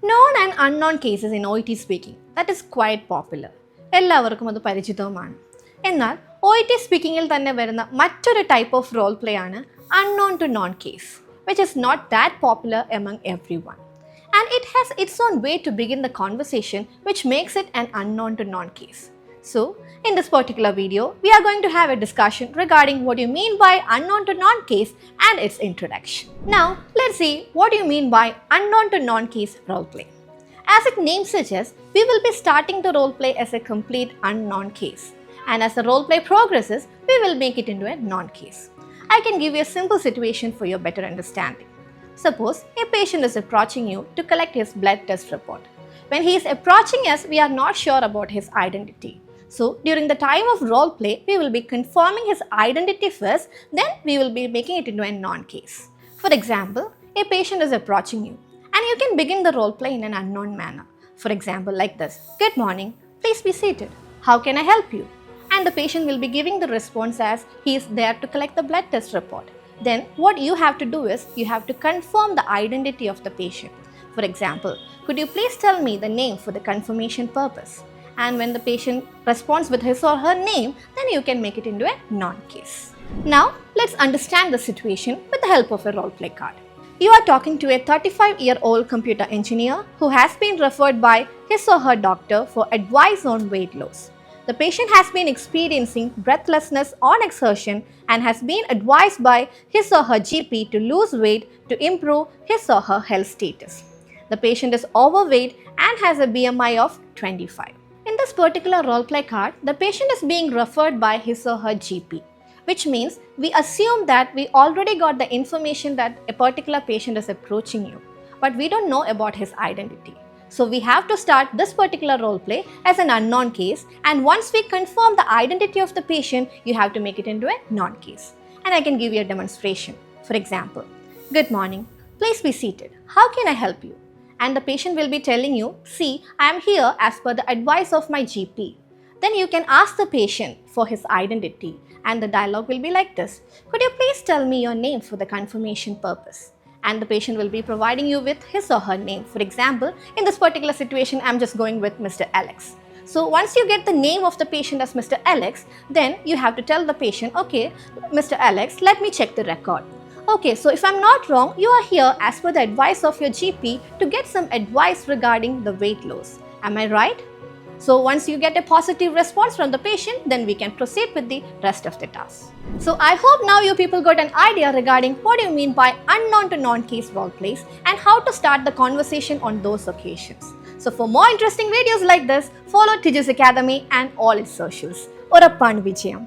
Known and unknown cases in OET speaking, that is quite popular. എല്ലാവർക്കും അത് പരിചിതവുമാണ്. എന്നാൽ OET സ്പീക്കിങ്ങിൽ തന്നെ വരുന്ന മറ്റൊരു ടൈപ്പ് ഓഫ് റോൾ പ്ലേ ആണ് unknown to known case, which is not that popular among everyone. And it has its own way to begin the conversation, which makes it an unknown to known case. So, in this particular video, we are going to have a discussion regarding what you mean by unknown to known case and its introduction. Now, let's see what you mean by unknown to known case roleplay. As its name suggests, we will be starting the roleplay as a complete unknown case. And as the roleplay progresses, we will make it into a known case. I can give you a simple situation for your better understanding. Suppose a patient is approaching you to collect his blood test report. When he is approaching us, we are not sure about his identity. So, during the time of role play, we will be confirming his identity first, then we will be making it into a non-case. For example, a patient is approaching you and you can begin the role play in an unknown manner. For example, like this: "Good morning, please be seated. How can I help you?" And the patient will be giving the response as he is there to collect the blood test report. Then what you have to do is you have to confirm the identity of the patient. For example, "Could you please tell me the name for the confirmation purpose?" And when the patient responds with his or her name, then you can make it into a non-case. Now, let's understand the situation with the help of a role play card. You are talking to a 35-year-old computer engineer who has been referred by his or her doctor for advice on weight loss. The patient has been experiencing breathlessness on exertion and has been advised by his or her GP to lose weight to improve his or her health status. The patient is overweight and has a BMI of 25. In this particular role play card, the patient is being referred by his or her GP, which means we assume that we already got the information that a particular patient is approaching you, but we don't know about his identity. So we have to start this particular role play as an unknown case, and once we confirm the identity of the patient, you have to make it into a non-case. And I can give you a demonstration. For example, "Good morning, please be seated. How can I help you?" And the patient will be telling you, "See, I am here as per the advice of my GP." Then you can ask the patient for his identity, and the dialogue will be like this: "Could you please tell me your name for the confirmation purpose?" And the patient will be providing you with his or her name. For example, in this particular situation, I'm just going with Mr. Alex. So once you get the name of the patient as Mr. Alex, then you have to tell the patient, "Okay, Mr. Alex, let me check the record. Okay, so if I'm not wrong, you are here as per the advice of your GP to get some advice regarding the weight loss. Am I right?" So once you get a positive response from the patient, then we can proceed with the rest of the task. So I hope now you people got an idea regarding what you mean by unknown to non-case role plays and how to start the conversation on those occasions. So for more interesting videos like this, follow Tejas Academy and all its socials. Orappan Vijayam.